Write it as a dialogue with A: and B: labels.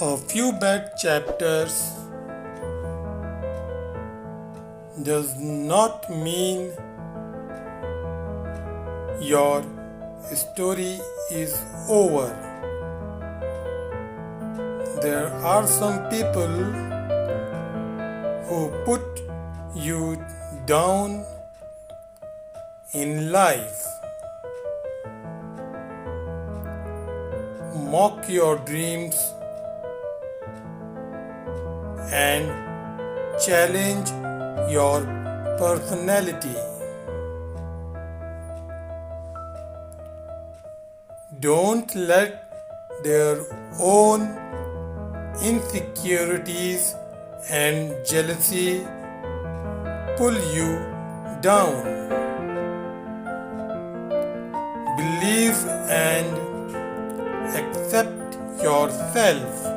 A: A few bad chapters does not mean your story is over. There are some people who put you down in life, mock your dreams, and challenge your personality. Don't let their own insecurities and jealousy pull you down. Believe and accept yourself.